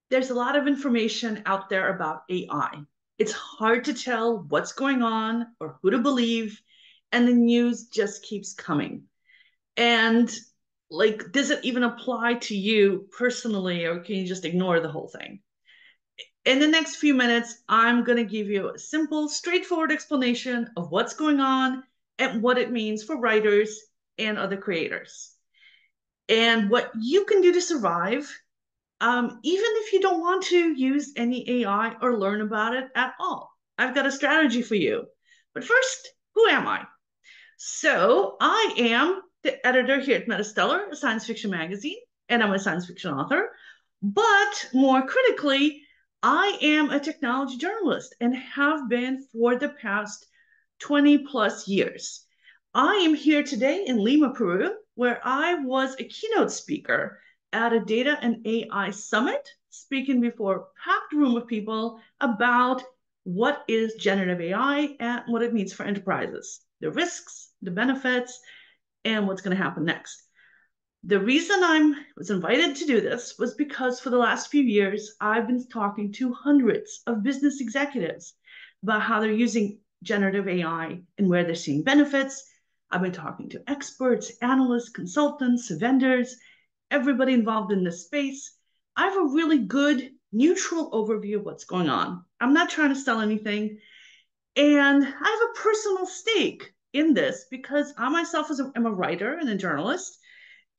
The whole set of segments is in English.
There's a lot of information out there about AI. It's hard to tell what's going on or who to believe, and the news just keeps coming. And like, does it even apply to you personally, or can you just ignore the whole thing? In the next few minutes, I'm going to give you a simple, straightforward explanation of what's going on and what it means for writers and other creators, and what you can do to survive, even if you don't want to use any AI or learn about it at all. I've got a strategy for you. But first, who am I? So, I am the editor here at MetaStellar, a science fiction magazine, and I'm a science fiction author. But more critically, I am a technology journalist and have been for the past 20 plus years. I am here today in Lima, Peru, where I was a keynote speaker at a data and AI summit, speaking before a packed room of people about what is generative AI and what it means for enterprises, the risks, the benefits, and what's going to happen next. The reason I was invited to do this was because for the last few years, I've been talking to hundreds of business executives about how they're using generative AI and where they're seeing benefits. I've been talking to experts, analysts, consultants, vendors, everybody involved in this space. I have a really good neutral overview of what's going on. I'm not trying to sell anything. And I have a personal stake in this because I myself am a writer and a journalist,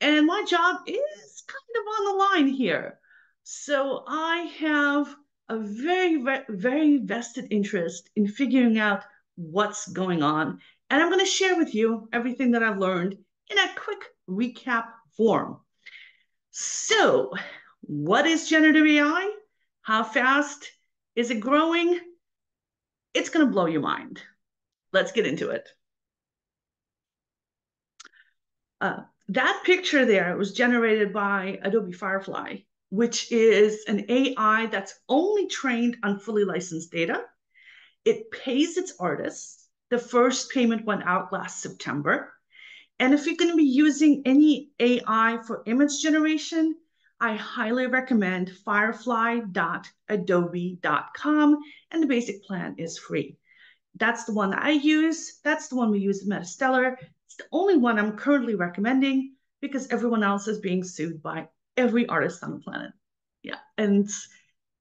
and my job is kind of on the line here. So I have a very vested interest in figuring out what's going on. And I'm going to share with you everything that I've learned in a quick recap form. So, what is generative AI? How fast is it growing? It's going to blow your mind. Let's get into it. That picture there was generated by Adobe Firefly, which is an AI that's only trained on fully licensed data. It pays its artists. The first payment went out last September. And if you're going to be using any AI for image generation, I highly recommend firefly.adobe.com, and the basic plan is free. That's the one that I use. That's the one we use at MetaStellar. It's the only one I'm currently recommending because everyone else is being sued by every artist on the planet. Yeah, and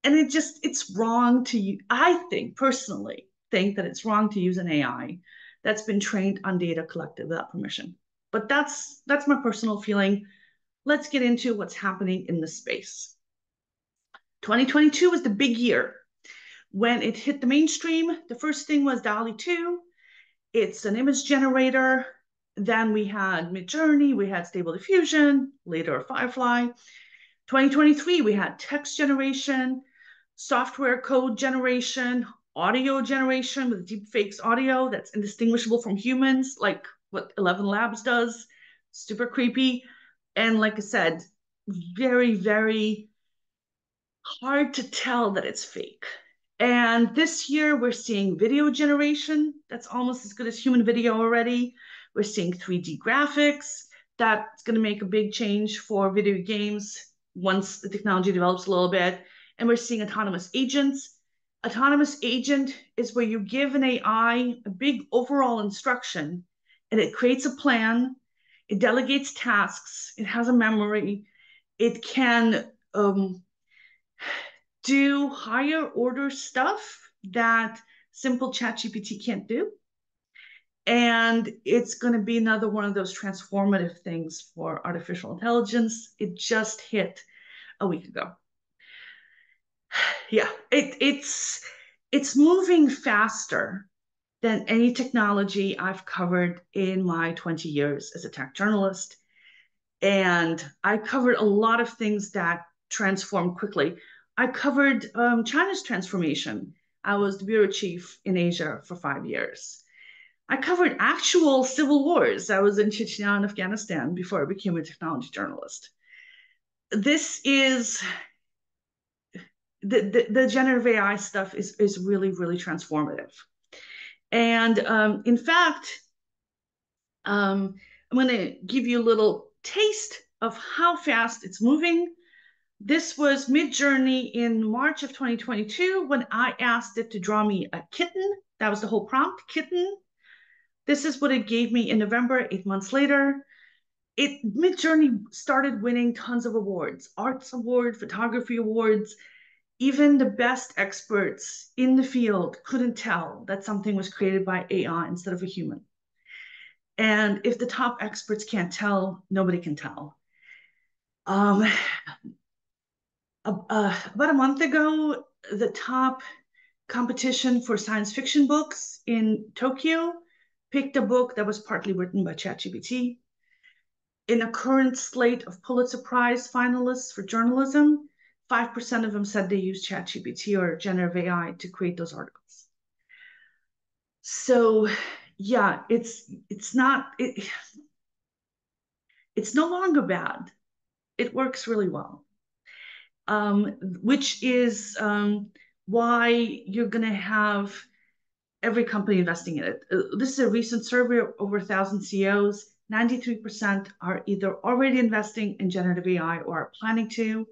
it's wrong to I think personally think that it's wrong to use an AI that's been trained on data collected without permission. But that's my personal feeling. Let's get into what's happening in the space. 2022 was the big year. When it hit the mainstream, the first thing was DALL-E 2. It's an image generator. Then we had Midjourney, we had Stable Diffusion, later Firefly. 2023, we had text generation, software code generation, audio generation with deepfakes audio that's indistinguishable from humans, like what 11 Labs does. Super creepy. And like I said, very hard to tell that it's fake. And this year we're seeing video generation that's almost as good as human video already. We're seeing 3D graphics. That's going to make a big change for video games once the technology develops a little bit. And we're seeing autonomous agents. Autonomous agent is where you give an AI a big overall instruction and it creates a plan, it delegates tasks, it has a memory, it can do higher order stuff that simple ChatGPT can't do. And it's going to be another one of those transformative things for artificial intelligence. It just hit a week ago. Yeah, it's moving faster than any technology I've covered in my 20 years as a tech journalist. And I covered a lot of things that transform quickly. I covered China's transformation. I was the bureau chief in Asia for 5 years. I covered actual civil wars. I was in Chechnya and Afghanistan before I became a technology journalist. This is the generative AI stuff is really transformative. And in fact, I'm going to give you a little taste of how fast it's moving. This was Midjourney in March of 2022 when I asked it to draw me a kitten. That was the whole prompt, kitten. This is what it gave me in November, 8 months later. Midjourney started winning tons of awards, arts award, photography awards. Even the best experts in the field couldn't tell that something was created by AI instead of a human. And if the top experts can't tell, nobody can tell. About a month ago, the top competition for science fiction books in Tokyo picked a book that was partly written by ChatGPT. In a current slate of Pulitzer Prize finalists for journalism, 5% of them said they used ChatGPT or generative AI to create those articles. So yeah, it's no longer bad. It works really well, which is why you're going to have every company investing in it. This is a recent survey of over 1,000 CEOs. 93% are either already investing in generative AI or are planning to.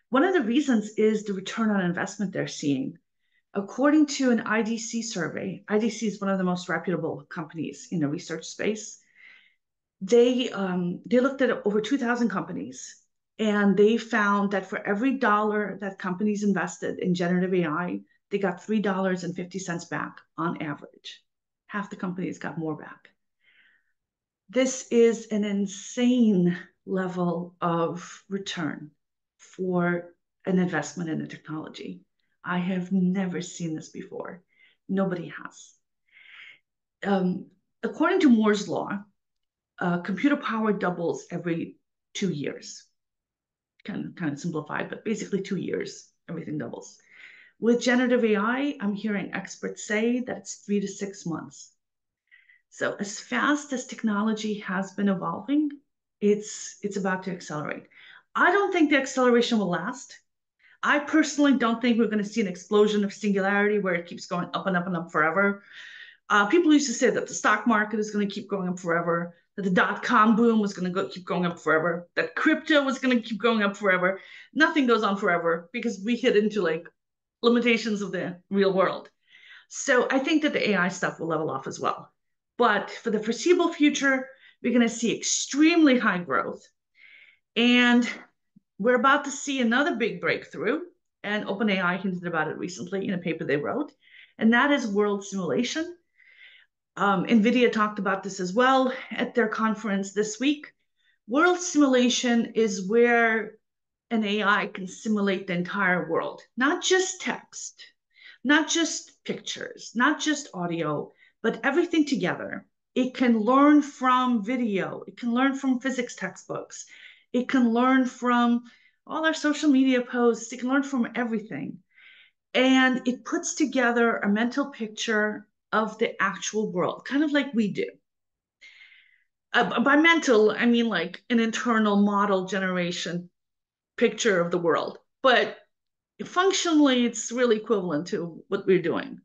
One of the reasons is the return on investment they're seeing. According to an IDC survey, IDC is one of the most reputable companies in the research space. They looked at over 2,000 companies, and they found that for every dollar that companies invested in generative AI, they got $3.50 back on average. Half the companies got more back. This is an insane level of return for an investment in a technology. I have never seen this before. Nobody has. According to Moore's law, computer power doubles every 2 years. Kind of simplified, but basically 2 years, everything doubles. With generative AI, I'm hearing experts say that it's 3 to 6 months. So as fast as technology has been evolving, it's about to accelerate. I don't think the acceleration will last. I personally don't think we're going to see an explosion of singularity where it keeps going up and up and up forever. People used to say that the stock market is going to keep going up forever, that the dot-com boom was going to keep going up forever, that crypto was going to keep going up forever. Nothing goes on forever because we hit into like limitations of the real world. So I think that the AI stuff will level off as well. But for the foreseeable future, we're going to see extremely high growth. And we're about to see another big breakthrough. And OpenAI hinted about it recently in a paper they wrote. And that is world simulation. NVIDIA talked about this as well at their conference this week. World simulation is where an AI can simulate the entire world, not just text, not just pictures, not just audio, but everything together. It can learn from video. It can learn from physics textbooks. It can learn from all our social media posts. It can learn from everything. And it puts together a mental picture of the actual world, kind of like we do. By mental, I mean like an internal model generation picture of the world. But functionally, it's really equivalent to what we're doing.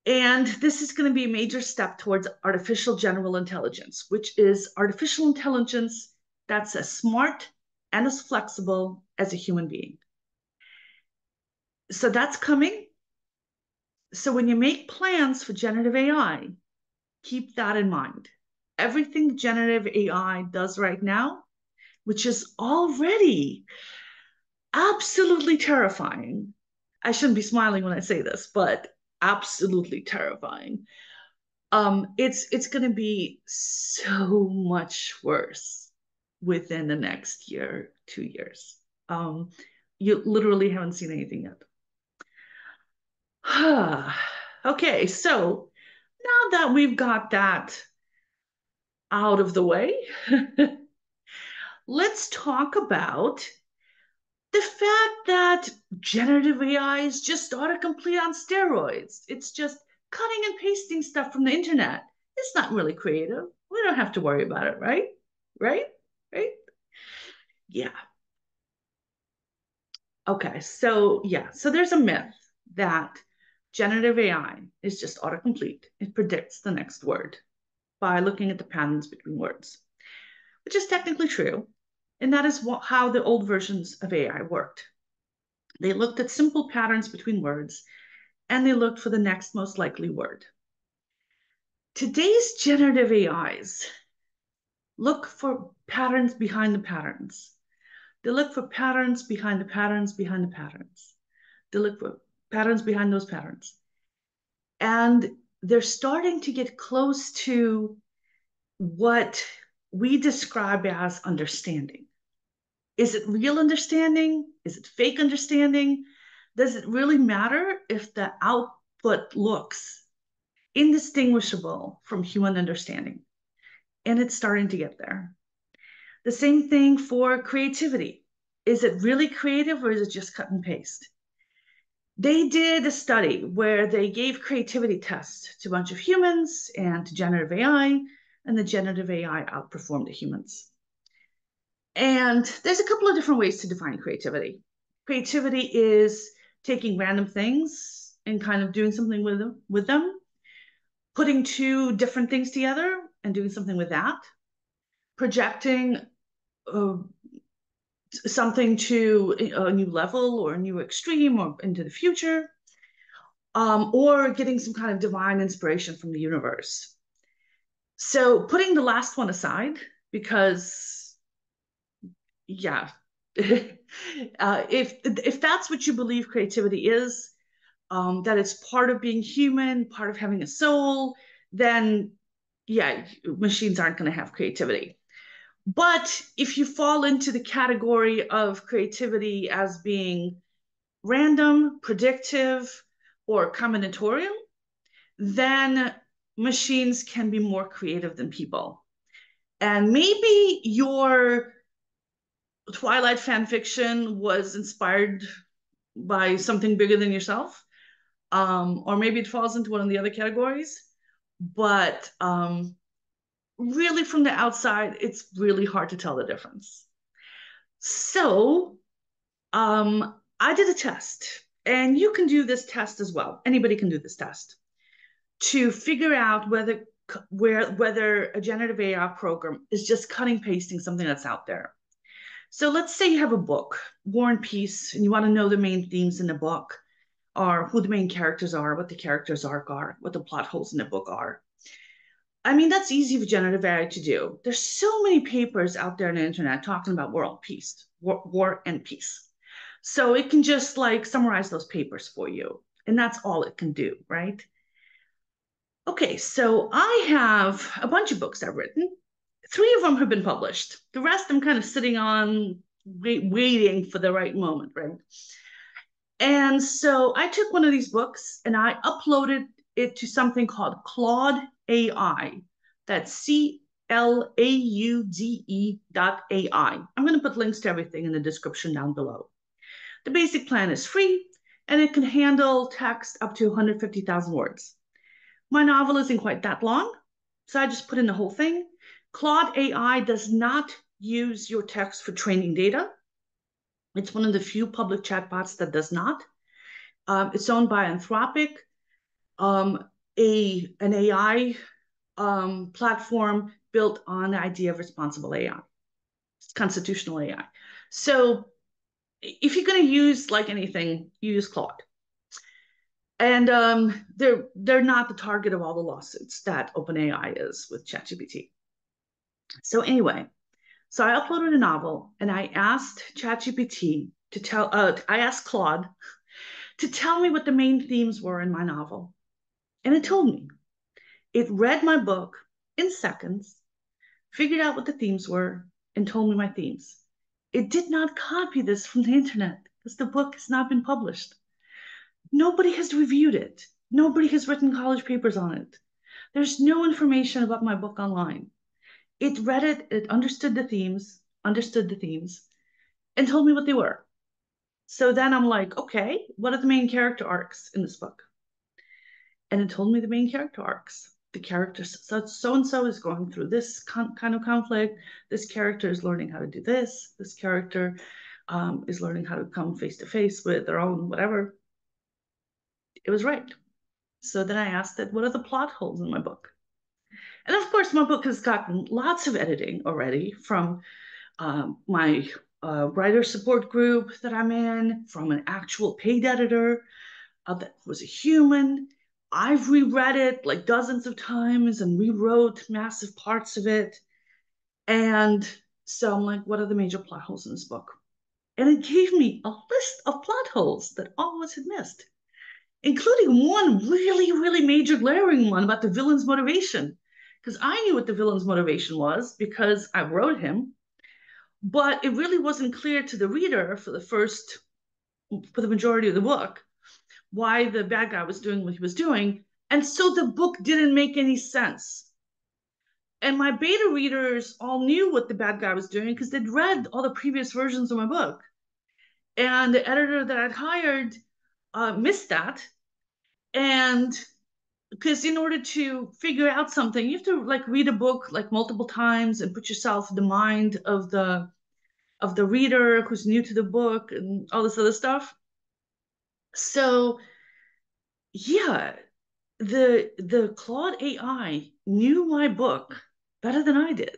And this is going to be a major step towards artificial general intelligence, which is artificial intelligence that's as smart and as flexible as a human being. So that's coming. So when you make plans for generative AI, keep that in mind. Everything generative AI does right now, which is already absolutely terrifying. I shouldn't be smiling when I say this, but absolutely terrifying. It's going to be so much worse within the next year, 2 years. You literally haven't seen anything yet. Okay, so now that we've got that out of the way, let's talk about the fact that generative AI is just autocomplete on steroids. It's just cutting and pasting stuff from the internet. It's not really creative. We don't have to worry about it, right? Right? Right? Yeah. Okay, so yeah, so there's a myth that generative AI is just autocomplete. It predicts the next word by looking at the patterns between words, which is technically true. And that is how the old versions of AI worked. They looked at simple patterns between words and they looked for the next most likely word. Today's generative AIs look for patterns behind the patterns. They look for patterns behind the patterns behind the patterns. They look for patterns behind those patterns. And they're starting to get close to what we describe as understanding. Is it real understanding? Is it fake understanding? Does it really matter if the output looks indistinguishable from human understanding? And it's starting to get there. The same thing for creativity. Is it really creative or is it just cut and paste? They did a study where they gave creativity tests to a bunch of humans and to generative AI, and the generative AI outperformed the humans. And there's a couple of different ways to define creativity. Creativity is taking random things and kind of doing something with them, putting two different things together and doing something with that, projecting something to a new level or a new extreme or into the future, or getting some kind of divine inspiration from the universe. So putting the last one aside, because yeah, if that's what you believe creativity is, that it's part of being human, part of having a soul, then yeah, machines aren't going to have creativity. But if you fall into the category of creativity as being random, predictive, or combinatorial, then machines can be more creative than people. And maybe your Twilight fan fiction was inspired by something bigger than yourself, or maybe it falls into one of the other categories. But really, from the outside, it's really hard to tell the difference. So I did a test, and you can do this test as well. Anybody can do this test to figure out whether a generative AI program is just cutting pasting something that's out there. So let's say you have a book, War and Peace, and you want to know the main themes in the book, or who the main characters are, what the character's arc are, what the plot holes in the book are. I mean, that's easy for generative AI to do. There's so many papers out there on the internet talking about war and peace. So it can just like summarize those papers for you. And that's all it can do, right? Okay, so I have a bunch of books I've written. 3 of them have been published. The rest I'm kind of sitting on, waiting for the right moment, right? And so I took one of these books and I uploaded it to something called Claude AI. That's CLAUDE.ai. I'm going to put links to everything in the description down below. The basic plan is free and it can handle text up to 150,000 words. My novel isn't quite that long, so I just put in the whole thing. Claude AI does not use your text for training data. It's one of the few public chatbots that does not. It's owned by Anthropic, an AI platform built on the idea of responsible AI. It's constitutional AI. So if you're going to use like anything, you use Claude. And they're not the target of all the lawsuits that OpenAI is with ChatGPT. So anyway, so I uploaded a novel and I asked ChatGPT I asked Claude to tell me what the main themes were in my novel. And it told me. It read my book in seconds, figured out what the themes were, and told me my themes. It did not copy this from the internet because the book has not been published. Nobody has reviewed it. Nobody has written college papers on it. There's no information about my book online. It read it, it understood the themes, and told me what they were. So then I'm like, okay, what are the main character arcs in this book? And it told me the main character arcs. The character, so and so is going through this kind of conflict. This character is learning how to do this. This character is learning how to come face to face with their own whatever. It was right. So then I asked it, what are the plot holes in my book? And of course, my book has gotten lots of editing already from my writer support group that I'm in from an actual paid editor that was a human. I've reread it like dozens of times and rewrote massive parts of it. And so I'm like, what are the major plot holes in this book? And it gave me a list of plot holes that all of us had missed, including one really, really major glaring one about the villain's motivation. Because I knew what the villain's motivation was because I wrote him, but it really wasn't clear to the reader for the majority of the book why the bad guy was doing what he was doing. And so the book didn't make any sense. And my beta readers all knew what the bad guy was doing because they'd read all the previous versions of my book. And the editor that I'd hired missed that. And because in order to figure out something, you have to like read a book like multiple times and put yourself in the mind of the reader who's new to the book and all this other stuff. So yeah, the Claude AI knew my book better than I did.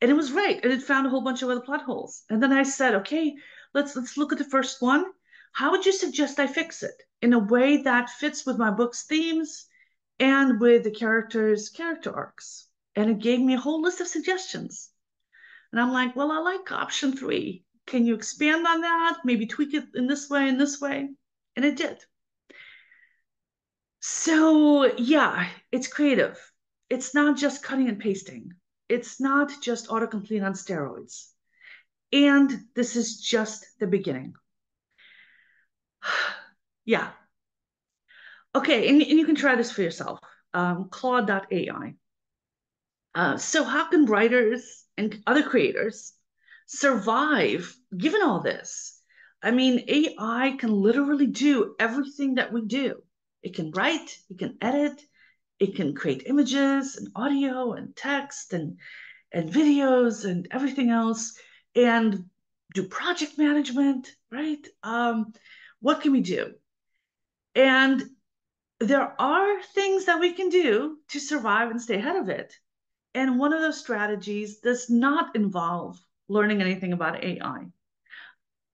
And it was right. And it found a whole bunch of other plot holes. And then I said, okay, let's look at the first one. How would you suggest I fix it in a way that fits with my book's themes and with the characters' character arcs? And it gave me a whole list of suggestions. And I'm like, well, I like option 3. Can you expand on that? Maybe tweak it in this way and this way? And it did. So yeah, it's creative. It's not just cutting and pasting. It's not just autocomplete on steroids. And this is just the beginning. Yeah. Okay, and you can try this for yourself. Claude AI. So how can writers and other creators survive given all this? I mean, AI can literally do everything that we do. It can write, it can edit, it can create images and audio and text and videos and everything else and do project management, right? What can we do? And there are things that we can do to survive and stay ahead of it. And one of those strategies does not involve learning anything about AI,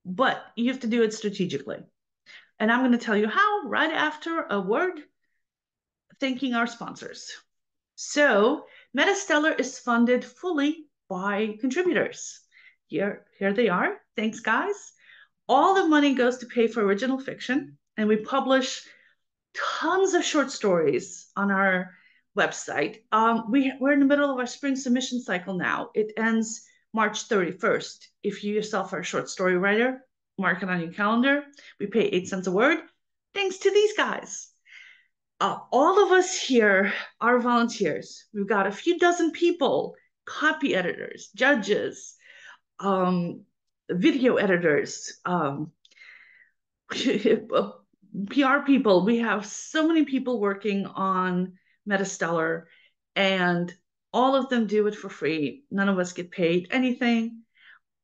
but you have to do it strategically. And I'm going to tell you how right after a word thanking our sponsors. So, MetaStellar is funded fully by contributors. Here they are. Thanks, guys. All the money goes to pay for original fiction, and we publish tons of short stories on our website. We're in the middle of our spring submission cycle now. It ends March 31st. If you yourself are a short story writer, mark it on your calendar. We pay 8 cents a word. Thanks to these guys. All of us here are volunteers. We've got a few dozen people, copy editors, judges, video editors, PR people. We have so many people working on MetaStellar, and all of them do it for free. None of us get paid anything.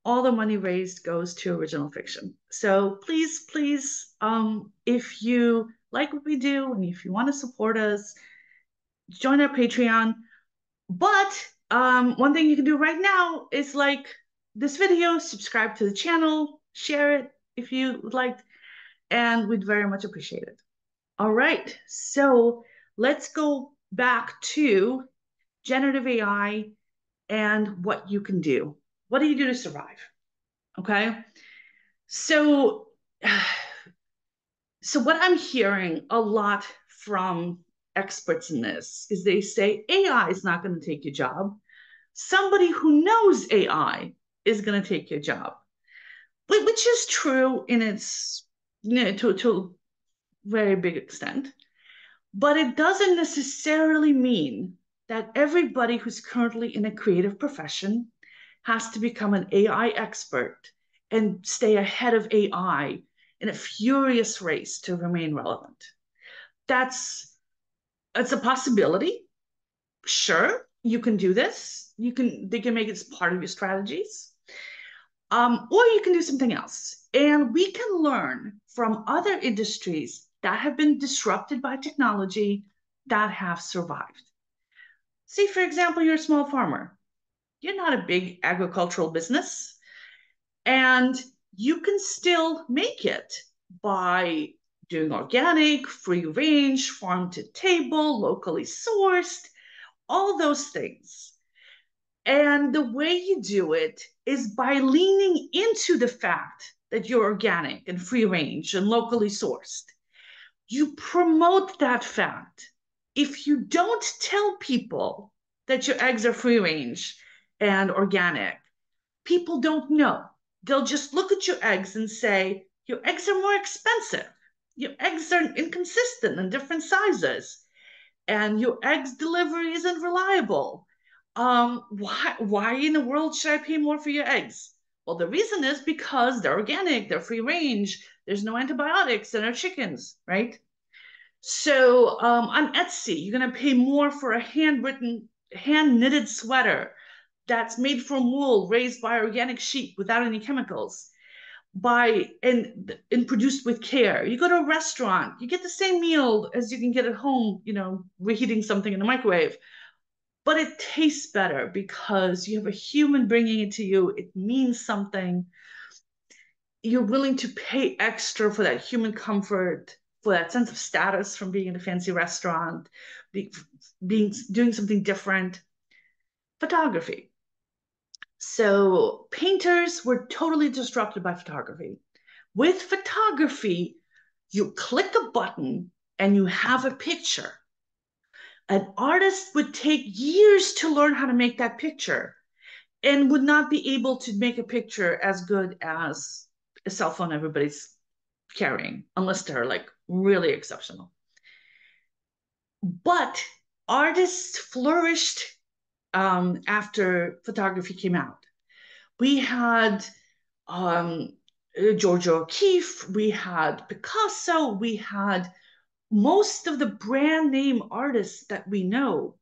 All the money raised goes to original fiction. So please, please, if you like what we do and if you want to support us, join our Patreon. But one thing you can do right now is like this video, subscribe to the channel, share it if you would like, and we'd very much appreciate it. All right, so let's go back to generative AI and what you can do. What do you do to survive? Okay, so so what I'm hearing a lot from experts in this is they say AI is not going to take your job. Somebody who knows AI is going to take your job, which is true in its to a very big extent. But it doesn't necessarily mean that everybody who's currently in a creative profession has to become an AI expert and stay ahead of AI in a furious race to remain relevant. It's a possibility. Sure, you can do this. They can make it as part of your strategies. Or you can do something else. And we can learn from other industries that have been disrupted by technology that have survived. See, for example, you're a small farmer. You're not a big agricultural business, and you can still make it by doing organic, free range, farm to table, locally sourced, all those things. And the way you do it is by leaning into the fact that you're organic and free range and locally sourced. You promote that fact. If you don't tell people that your eggs are free range and organic, people don't know. They'll just look at your eggs and say, your eggs are more expensive. Your eggs are inconsistent in different sizes, and your eggs delivery isn't reliable. Why in the world should I pay more for your eggs? Well, the reason is because they're organic, they're free range, there's no antibiotics in our chickens, right? So on Etsy, you're gonna pay more for a handwritten, hand knitted sweater that's made from wool raised by organic sheep without any chemicals, by and produced with care. You go to a restaurant, you get the same meal as you can get at home, reheating something in the microwave, but it tastes better because you have a human bringing it to you. It means something. You're willing to pay extra for that human comfort, for that sense of status from being in a fancy restaurant, doing something different. Photography. So painters were totally disrupted by photography. With photography, you click a button and you have a picture. An artist would take years to learn how to make that picture and would not be able to make a picture as good as a cell phone everybody's carrying, unless they're like really exceptional. But artists flourished after photography came out. We had George O'Keeffe, we had Picasso, we had most of the brand name artists that we know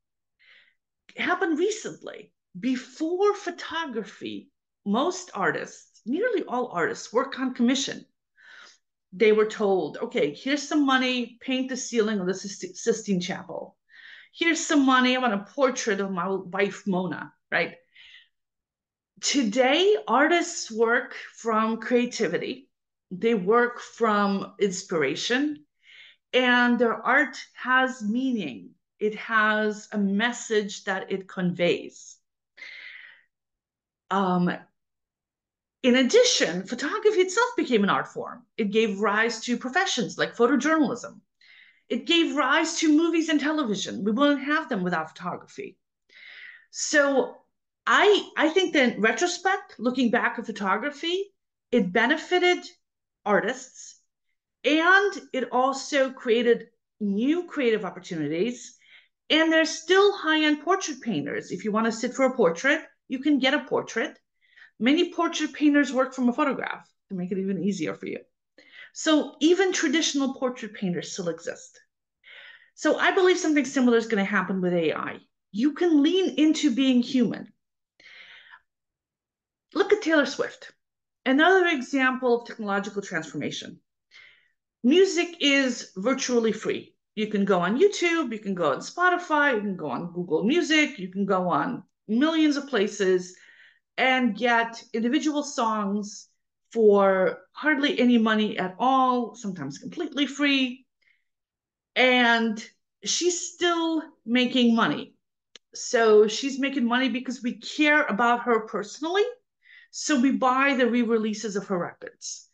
happened recently. Before photography, most artists, nearly all artists, work on commission. They were told, okay, here's some money, paint the ceiling of the Sistine Chapel. Here's some money, I want a portrait of my wife, Mona, right? Today, artists work from creativity, they work from inspiration, and their art has meaning. It has a message that it conveys. In addition, photography itself became an art form. It gave rise to professions like photojournalism. It gave rise to movies and television. We wouldn't have them without photography. So I think that in retrospect, looking back at photography, it benefited artists, and it also created new creative opportunities. And there's still high-end portrait painters. If you want to sit for a portrait, you can get a portrait. Many portrait painters work from a photograph to make it even easier for you. So even traditional portrait painters still exist. So I believe something similar is going to happen with AI. You can lean into being human. Look at Taylor Swift, another example of technological transformation. Music is virtually free. You can go on YouTube, you can go on Spotify, you can go on Google Music, you can go on millions of places and get individual songs for hardly any money at all, sometimes completely free. And she's still making money. So she's making money because we care about her personally. So we buy the re-releases of her records.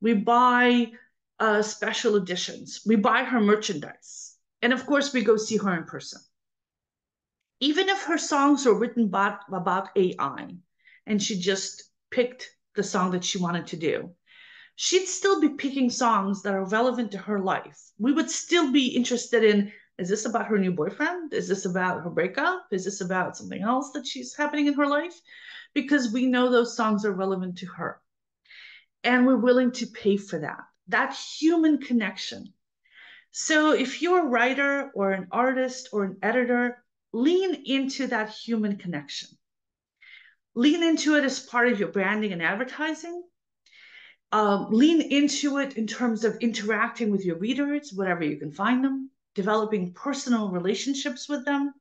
We buy special editions. We buy her merchandise. And of course, we go see her in person. Even if her songs are written about AI and she just picked the song that she wanted to do, she'd still be picking songs that are relevant to her life. We would still be interested in, is this about her new boyfriend? Is this about her breakup? Is this about something else that she's happening in her life? Because we know those songs are relevant to her. And we're willing to pay for that human connection. So if you're a writer or an artist or an editor, lean into that human connection. Lean into it as part of your branding and advertising. Lean into it in terms of interacting with your readers, wherever you can find them, developing personal relationships with them.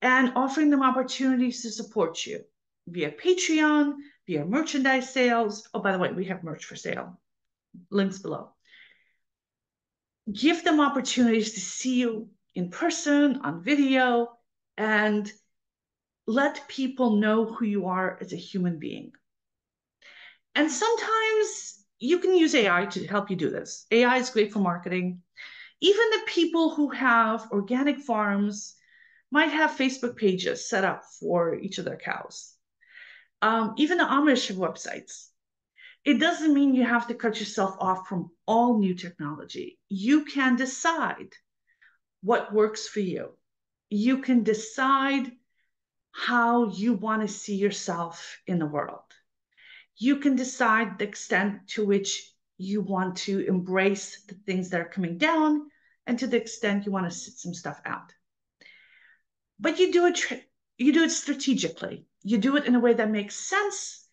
and offering them opportunities to support you via Patreon, via merchandise sales. Oh, by the way, we have merch for sale. Links below. Give them opportunities to see you in person, on video, and let people know who you are as a human being. And sometimes you can use AI to help you do this. AI is great for marketing. Even the people who have organic farms might have Facebook pages set up for each of their cows. Even the Amish have websites. It doesn't mean you have to cut yourself off from all new technology. You can decide what works for you. You can decide how you want to see yourself in the world. You can decide the extent to which you want to embrace the things that are coming down and to the extent you want to sit some stuff out. But you do it strategically. You do it in a way that makes sense,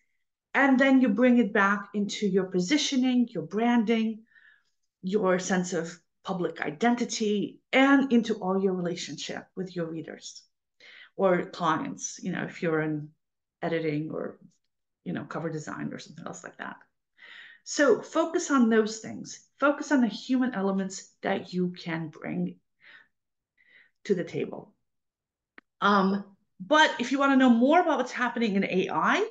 and then you bring it back into your positioning, your branding, your sense of public identity, and into all your relationship with your readers or clients, if you're in editing or, cover design or something else like that. So focus on those things. Focus on the human elements that you can bring to the table. But if you want to know more about what's happening in AI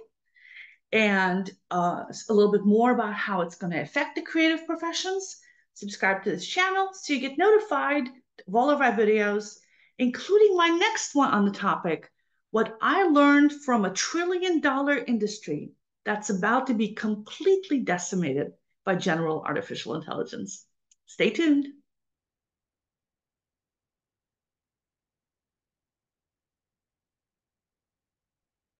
and a little bit more about how it's going to affect the creative professions, subscribe to this channel so you get notified of all of our videos, including my next one on the topic, what I learned from a $1 trillion industry that's about to be completely decimated by general artificial intelligence. Stay tuned.